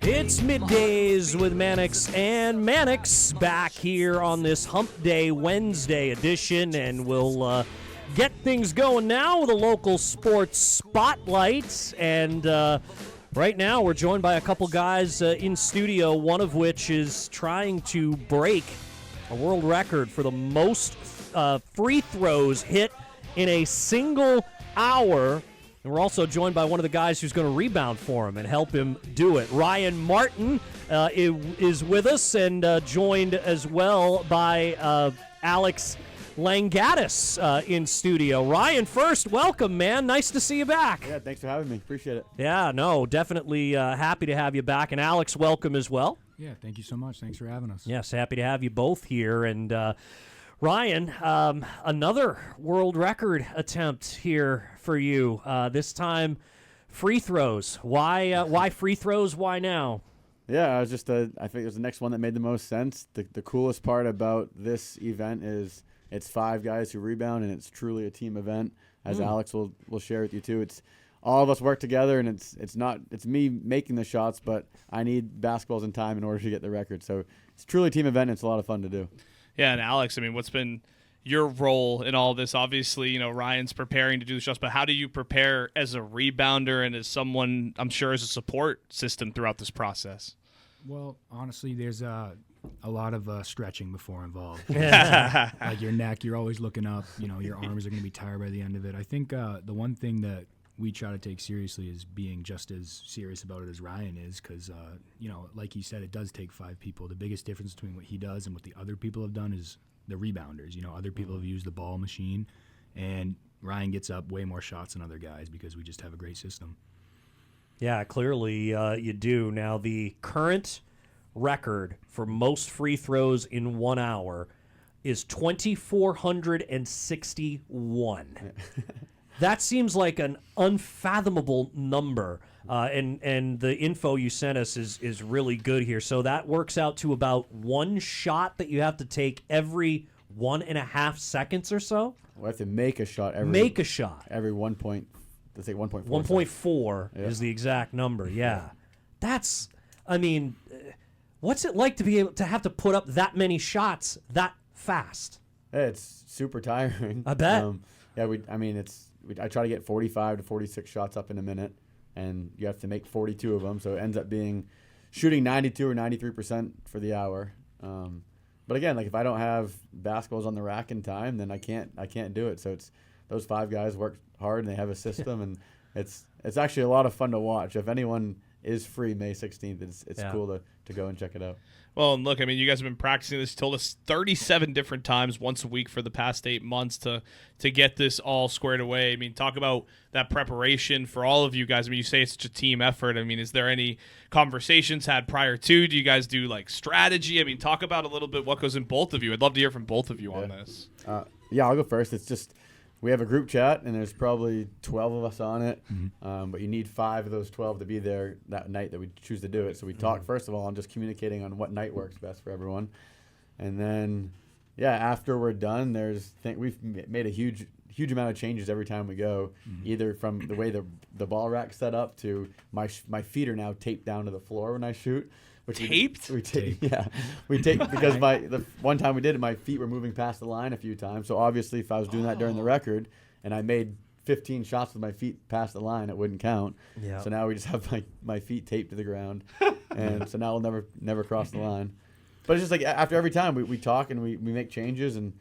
It's middays with Mannix and Mannix back here on this Hump Day Wednesday edition, and we'll get things going now with a local sports spotlight. And right now we're joined by a couple guys in studio, one of which is trying to break a world record for the most free throws hit in a single hour. And we're also joined by one of the guys who's going to rebound for him and help him do it. Ryan Martin is with us, and joined as well by Alex Langadas in studio. Ryan, first, welcome, man. Nice to see you back. Yeah, thanks for having me. Appreciate it. Yeah, no, definitely happy to have you back. And Alex, welcome as well. Yeah, thank you so much. Thanks for having us. Yes, happy to have you both here. And Ryan, another world record attempt here for you. This time, free throws. Why free throws? Why now? Yeah, I think it was the next one that made the most sense. The coolest part about this event is it's 5 guys who rebound, and it's truly a team event, as Alex will share with you too. It's all of us work together, and it's me making the shots, but I need basketballs and time in order to get the record. So it's truly a team event, and it's a lot of fun to do. Yeah, and Alex, I mean, what's been your role in all this? Obviously, you know, Ryan's preparing to do the shots, but how do you prepare as a rebounder and as someone, I'm sure, as a support system throughout this process? Well, honestly, there's a lot of stretching before involved. Like your neck, you're always looking up. You know, your arms are going to be tired by the end of it. I think the one thing that we try to take seriously is being just as serious about it as Ryan is, because, you know, like he said, it does take 5 people. The biggest difference between what he does and what the other people have done is the rebounders. You know, other people have used the ball machine, and Ryan gets up way more shots than other guys because we just have a great system. Yeah, clearly you do. Now, the current record for most free throws in 1 hour is 2,461. That seems like an unfathomable number, and the info you sent us is really good here. So that works out to about 1 shot that you have to take every 1.5 seconds or so? We have to make a shot every 1 point. Let's say 1.4. 1.4 is the exact number, yeah. That's, I mean, what's it like to be able to have to put up that many shots that fast? It's super tiring. I bet. I try to get 45 to 46 shots up in a minute, and you have to make 42 of them, so it ends up being shooting 92 or 93% for the hour. But again, like if I don't have basketballs on the rack in time, then I can't do it. So it's those 5 guys work hard, and they have a system, and it's actually a lot of fun to watch. If anyone is free May 16th, it's cool to go and check it out. Well, and look, I mean, you guys have been practicing this, you told us 37 different times once a week for the past 8 months to get this all squared away. I mean, talk about that preparation for all of you guys. I mean, you say it's such a team effort. I mean, is there any conversations had prior to? Do you guys do, like, strategy? I mean, talk about a little bit what goes in both of you. I'd love to hear from both of you on this. Yeah, I'll go first. It's just we have a group chat, and there's probably 12 of us on it, but you need 5 of those 12 to be there that night that we choose to do it. So we talk, first of all, on just communicating on what night works best for everyone. And then, after we're done, we've made a huge amount of changes every time we go, either from the way the ball rack's set up to my feet are now taped down to the floor when I shoot. Taped? We tape because the one time we did it, my feet were moving past the line a few times. So obviously, if I was doing that during the record and I made 15 shots with my feet past the line, it wouldn't count. Yeah. So now we just have my feet taped to the ground, and so now we'll never cross the line. But it's just like after every time we talk and we make changes, and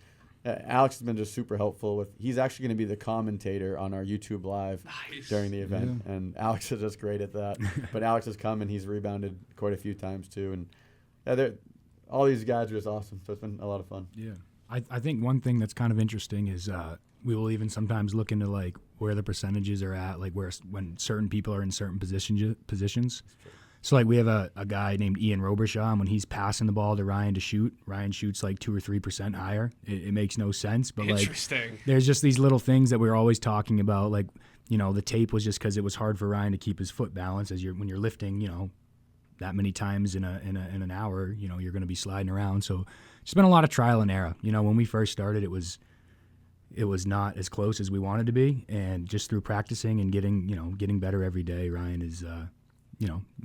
Alex has been just super helpful he's actually going to be the commentator on our YouTube Live during the event, and Alex is just great at that. But Alex has come, and he's rebounded quite a few times too, and all these guys are just awesome, so it's been a lot of fun. Yeah, I think one thing that's kind of interesting is we will even sometimes look into like where the percentages are at, like when certain people are in certain positions. So, like, we have a guy named Ian Robershaw, and when he's passing the ball to Ryan to shoot, Ryan shoots, like, 2 or 3% higher. It makes no sense. But, like, there's just these little things that we're always talking about. Like, you know, the tape was just because it was hard for Ryan to keep his foot balanced when you're lifting, you know, that many times in an hour, you know, you're going to be sliding around. So it's been a lot of trial and error. You know, when we first started, it was not as close as we wanted to be. And just through practicing and getting better every day, Ryan is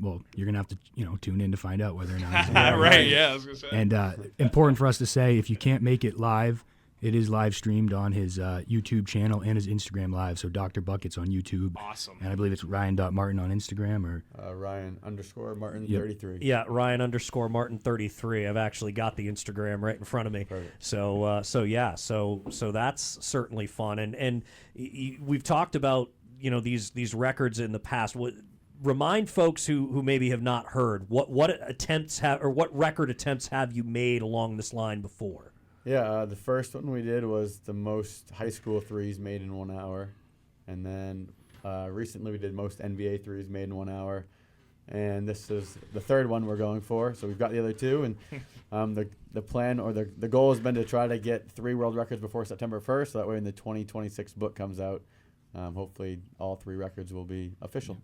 well, you're gonna have to tune in to find out whether or not. He's Right. Yeah. I was gonna say. And important for us to say, if you can't make it live, it is live streamed on his YouTube channel and his Instagram live. So Dr. Bucket's on YouTube. Awesome. And I believe it's Ryan.Martin on Instagram or Ryan_Martin33. Yeah, Ryan_Martin33. I've actually got the Instagram right in front of me. Perfect. So that's certainly fun. And we've talked about these records in the past. Remind folks who maybe have not heard what attempts have or what record attempts have you made along this line before? Yeah, the first one we did was the most high school threes made in 1 hour. And then recently we did most NBA threes made in 1 hour. And this is the third one we're going for. So we've got the other two. And the plan or the goal has been to try to get 3 world records before September 1st. So that way when the 2026 book comes out, hopefully all 3 records will be official.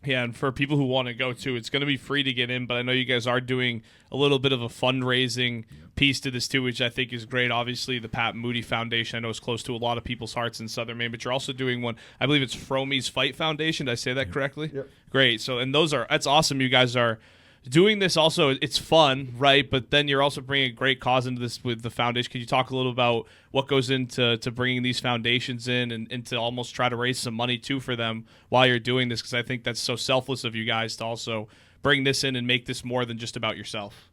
Yeah, and for people who want to go too, it's going to be free to get in, but I know you guys are doing a little bit of a fundraising piece to this too, which I think is great. Obviously, the Pat Moody Foundation I know is close to a lot of people's hearts in Southern Maine, but you're also doing one, I believe it's Fromey's Fight Foundation. Did I say that correctly? Yep. Great. So, and that's awesome. You guys are doing this also. It's fun, right? But then you're also bringing a great cause into this with the foundation. Could you talk a little about what goes into bringing these foundations in and to almost try to raise some money too for them while you're doing this? Because I think that's so selfless of you guys to also bring this in and make this more than just about yourself.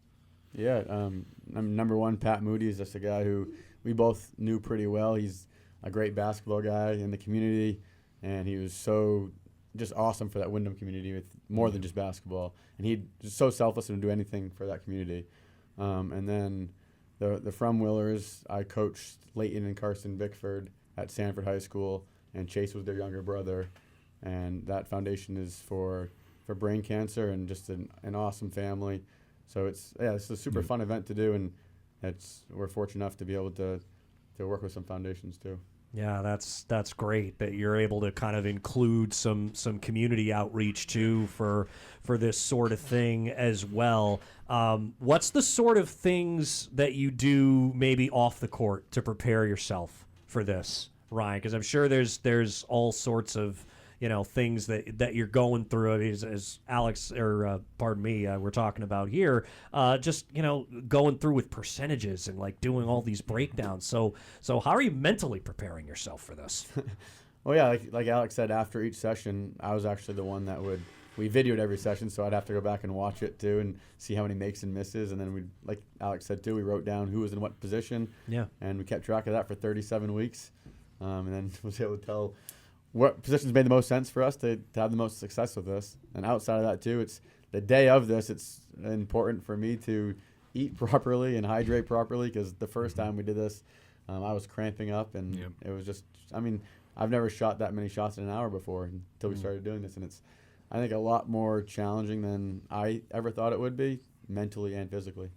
Yeah, number one, Pat Moody is just a guy who we both knew pretty well. He's a great basketball guy in the community, and he was so just awesome for that Wyndham community with more than just basketball. And he's just so selfless and would do anything for that community. And then the From Willers, I coached Leighton and Carson Bickford at Sanford High School, and Chase was their younger brother. And that foundation is for brain cancer and just an awesome family. So it's a super fun event to do, and we're fortunate enough to be able to work with some foundations too. Yeah, that's great that you're able to kind of include some community outreach too for this sort of thing as well. What's the sort of things that you do maybe off the court to prepare yourself for this, Ryan? Because I'm sure there's all sorts of things that you're going through. I mean, as Alex we're talking about here, just going through with percentages and like doing all these breakdowns. So how are you mentally preparing yourself for this? Well, yeah, like Alex said, after each session, I was actually the one that we videoed every session, so I'd have to go back and watch it too and see how many makes and misses, and then like Alex said too, we wrote down who was in what position. Yeah, and we kept track of that for 37 weeks, and then was able to tell what positions made the most sense for us to have the most success with this. And outside of that too, it's the day of this, it's important for me to eat properly and hydrate properly, because the first time we did this, I was cramping up, and it was just, I've never shot that many shots in an hour before until we started doing this, and it's, I think, a lot more challenging than I ever thought it would be, mentally and physically.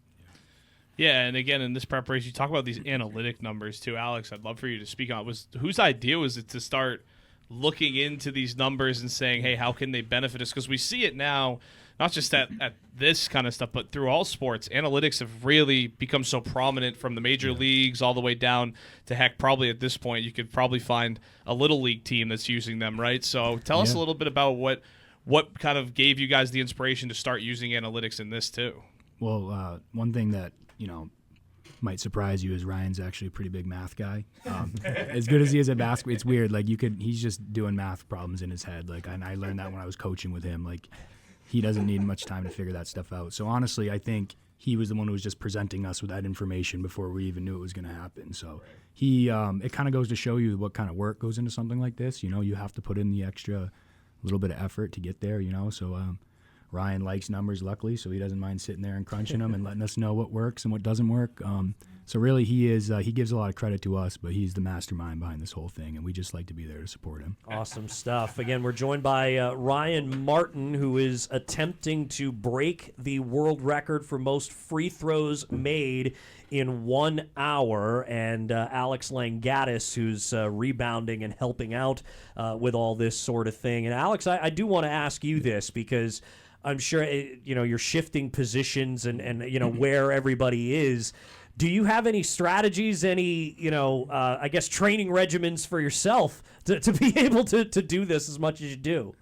Yeah, and again, in this preparation, you talk about these analytic numbers too. Alex, I'd love for you to speak on it. Whose idea was it to start looking into these numbers and saying, hey, how can they benefit us? Because we see it now, not just at this kind of stuff, but through all sports. Analytics have really become so prominent, from the major leagues all the way down to, heck, probably at this point you could probably find a little league team that's using them, right? So tell us a little bit about what kind of gave you guys the inspiration to start using analytics in this too. Well, one thing that might surprise you is Ryan's actually a pretty big math guy. As good as he is at basketball, it's weird. Like he's just doing math problems in his head. Like, and I learned that when I was coaching with him. Like, he doesn't need much time to figure that stuff out. So honestly, I think he was the one who was just presenting us with that information before we even knew it was going to happen. So it kind of goes to show you what kind of work goes into something like this. You have to put in the extra little bit of effort to get there. So Ryan likes numbers, luckily, so he doesn't mind sitting there and crunching them and letting us know what works and what doesn't work. So really, he gives a lot of credit to us, but he's the mastermind behind this whole thing, and we just like to be there to support him. Awesome stuff. Again, we're joined by Ryan Martin, who is attempting to break the world record for most free throws made in 1 hour, and Alex Langadas, who's rebounding and helping out with all this sort of thing. And Alex, I do want to ask you this, because I'm sure you're shifting positions and where everybody is. Do you have any strategies, any I guess training regimens for yourself to be able to do this as much as you do?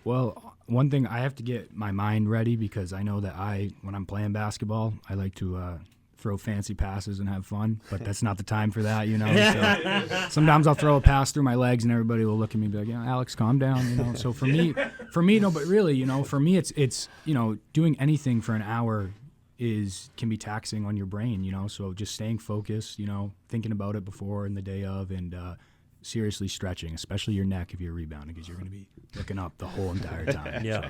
Well, one thing I have to get my mind ready because I know that when I'm playing basketball, I like to throw fancy passes and have fun, but that's not the time for that, So sometimes I'll throw a pass through my legs and everybody will look at me and be like, Alex, calm down, So for me, no, but really, for me, it's doing anything for an hour can be taxing on your brain, So just staying focused, thinking about it before and the day of, and seriously stretching, especially your neck if you're rebounding, because you're going to be looking up the whole entire time. Yeah.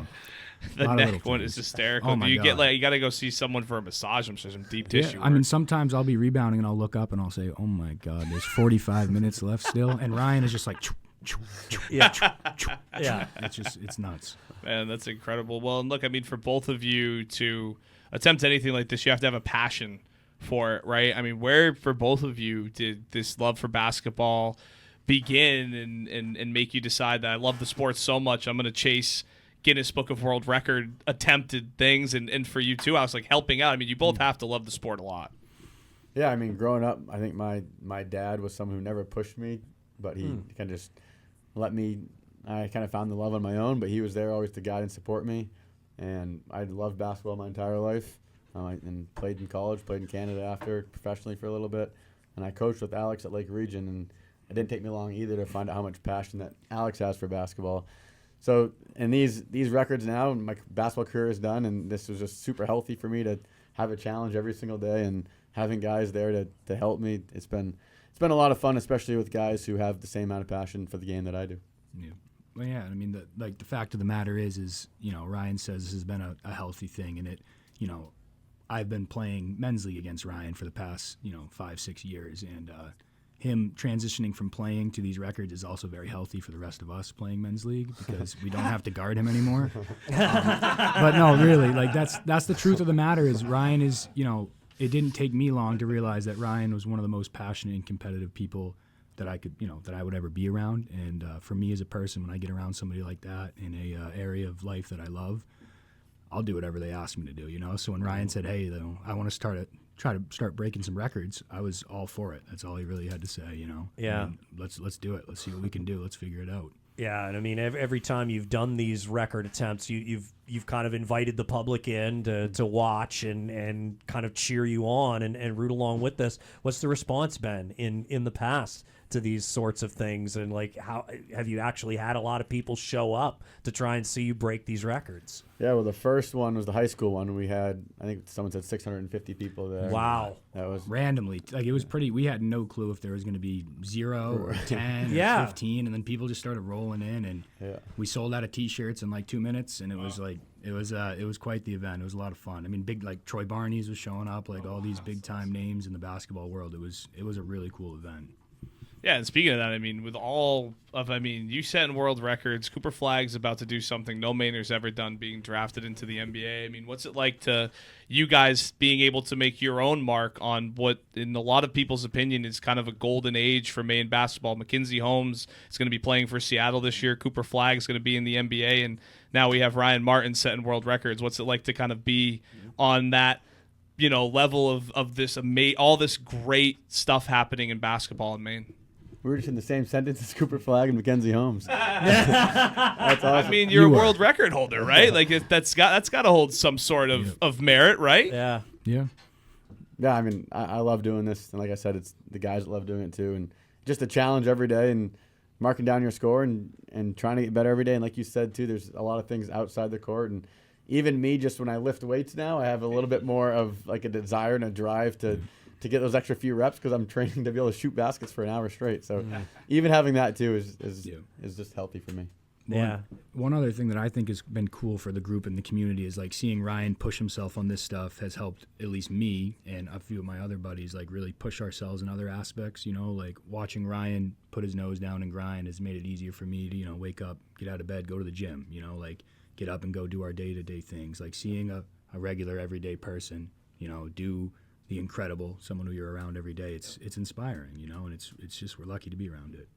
The neck one is hysterical. Oh, Do my you God. you got to go see someone for a massage? I'm sure some deep tissue. I mean, sometimes I'll be rebounding and I'll look up and I'll say, "Oh my God, there's 45 minutes left still," and Ryan is just like, Yeah. it's nuts. Man, that's incredible. Well, and look, I mean, for both of you to attempt anything like this, you have to have a passion for it, right? I mean, where for both of you did this love for basketball begin and make you decide that I love the sport so much, I'm going to chase Guinness Book of World Record attempted things, and for you too, I was like helping out. I mean, you both have to love the sport a lot. Yeah, I mean, growing up, I think my dad was someone who never pushed me, but he kind of just let me. I kind of found the love on my own, but he was there always to guide and support me. And I loved basketball my entire life, and played in college, played in Canada after, professionally for a little bit, and I coached with Alex at Lake Region, and it didn't take me long either to find out how much passion that Alex has for basketball. So, and these records now, my basketball career is done, and this was just super healthy for me to have a challenge every single day, and having guys there to help me. It's been a lot of fun, especially with guys who have the same amount of passion for the game that I do. Yeah. Well, yeah. I mean, the fact of the matter is Ryan says this has been a healthy thing, and I've been playing men's league against Ryan for the past 5-6 years, and him transitioning from playing to these records is also very healthy for the rest of us playing men's league because we don't have to guard him anymore. But no, really, that's the truth of the matter is Ryan is, it didn't take me long to realize that Ryan was one of the most passionate and competitive people that I could, that I would ever be around. And for me as a person, when I get around somebody like that in a area of life that I love, I'll do whatever they ask me to do, So when Ryan said, "Hey, I want to try to start breaking some records," I was all for it. That's all he really had to say, Yeah. I mean, let's do it. Let's see what we can do. Let's figure it out. Yeah, and I mean, every time you've done these record attempts, you've kind of invited the public in to watch and kind of cheer you on and root along with this. What's the response been in the past to these sorts of things, and how have you actually had a lot of people show up to try and see you break these records? Yeah, well, the first one was the high school one. We had, I think someone said 650 people there. Wow. That was randomly. It was pretty. We had no clue if there was going to be 0 or 10 Yeah. or 15, and then people just started rolling in, and we sold out of T-shirts in 2 minutes, and it was it was quite the event. It was a lot of fun. I mean, big Troy Barney's was showing up, all these big time names in the basketball world. It was a really cool event. Yeah, and speaking of that, I mean, you setting world records, Cooper Flag's about to do something no Mainer's ever done, being drafted into the NBA. I mean, what's it like to you guys being able to make your own mark on what, in a lot of people's opinion, is kind of a golden age for Maine basketball? Mackenzie Holmes is going to be playing for Seattle this year. Cooper Flag is going to be in the NBA, and now we have Ryan Martin setting world records. What's it like to kind of be on that level of this all this great stuff happening in basketball in Maine? We were just in the same sentence as Cooper Flag and Mackenzie Holmes. That's awesome. I mean, you're a world record holder, right? That's got to hold some sort of merit, right? Yeah. Yeah. Yeah, I mean, I love doing this, and like I said, it's the guys that love doing it too, and just a challenge every day, and marking down your score and trying to get better every day. And like you said too, there's a lot of things outside the court, and even me, just when I lift weights now, I have a little bit more of a desire and a drive to get those extra few reps because I'm training to be able to shoot baskets for an hour straight. So even having that too is just healthy for me. Yeah. One other thing that I think has been cool for the group and the community is seeing Ryan push himself on this stuff has helped at least me and a few of my other buddies really push ourselves in other aspects. Watching Ryan put his nose down and grind has made it easier for me to wake up, get out of bed, go to the gym. Get up and go do our day-to-day things. Seeing a regular everyday person do the incredible, someone who you're around every day. It's inspiring, and it's just we're lucky to be around it.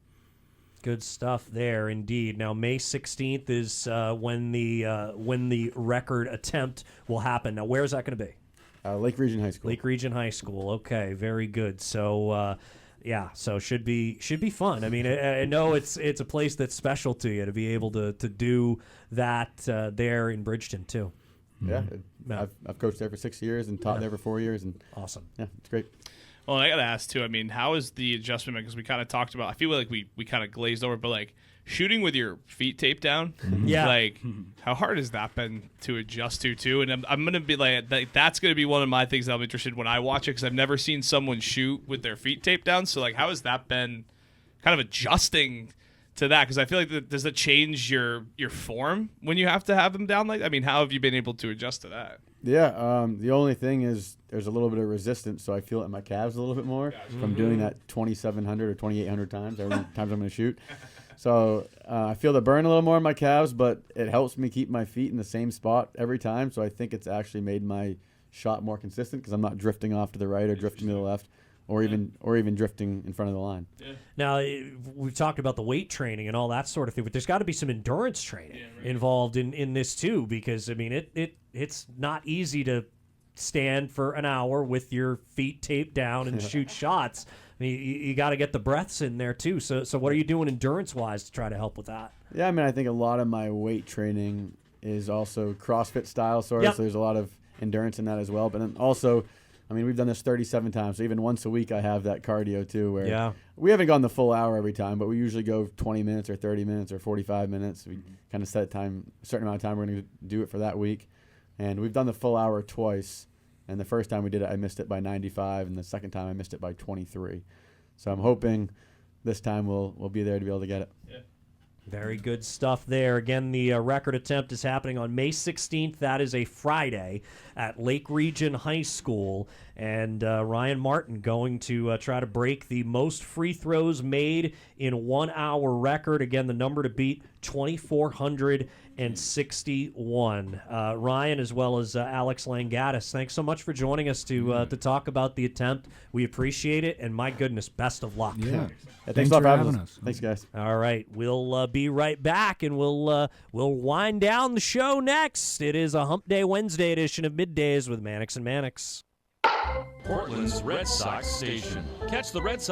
Good stuff there, indeed. Now, May 16th is when the record attempt will happen. Now, where is that going to be? Lake Region High School. Lake Region High School. Okay, very good. So Yeah, so should be fun. I mean, I know it's a place that's special to you to be able to do that there in Bridgeton too. Yeah, I've coached there for 6 years and taught there for 4 years, and awesome. Yeah, it's great. Well, and I got to ask too. I mean, how is the adjustment? Because we kind of talked about. I feel like we kind of glazed over, but like shooting with your feet taped down. Yeah. Like, how hard has that been to adjust to too? And I'm gonna be like that's gonna be one of my things that I'm interested in when I watch it, because I've never seen someone shoot with their feet taped down. So like, how has that been kind of adjusting to that? Because I feel like does that change your form when you have to have them down? Like, I mean, how have you been able to adjust to that? Yeah, the only thing is there's a little bit of resistance, so I feel it in my calves a little bit more from doing that 2,700 or 2,800 times every times I'm going to shoot. So I feel the burn a little more in my calves, but it helps me keep my feet in the same spot every time. So I think it's actually made my shot more consistent because I'm not drifting off to the right or drifting to the left, or even drifting in front of the line. Yeah. Now, we've talked about the weight training and all that sort of thing, but there's got to be some endurance training involved in this too, because I mean it's not easy to stand for an hour with your feet taped down and shoot shots. I mean, you got to get the breaths in there too. So what are you doing endurance-wise to try to help with that? Yeah, I mean, I think a lot of my weight training is also CrossFit style sort of, Yep. so there's a lot of endurance in that as well. But then also, I mean, we've done this 37 times, so even once a week I have that cardio too, where we haven't gone the full hour every time, but we usually go 20 minutes or 30 minutes or 45 minutes. We kind of set a certain amount of time we're going to do it for that week. And we've done the full hour twice. And the first time we did it, I missed it by 95, and the second time I missed it by 23. So I'm hoping this time we'll be there to be able to get it. Yeah. Very good stuff there. Again, the record attempt is happening on May 16th. That is a Friday at Lake Region High School. And Ryan Martin going to try to break the most free throws made in 1 hour record. Again, the number to beat, 2,461. Ryan, as well as Alex Langadas, thanks so much for joining us to talk about the attempt. We appreciate it, and my goodness, best of luck. Yeah. Thanks a lot for having us. Thanks, guys. All right, we'll be right back, and we'll wind down the show next. It is a Hump Day Wednesday edition of Middays with Mannix and Mannix. Portland's Red Sox station. Catch the Red Sox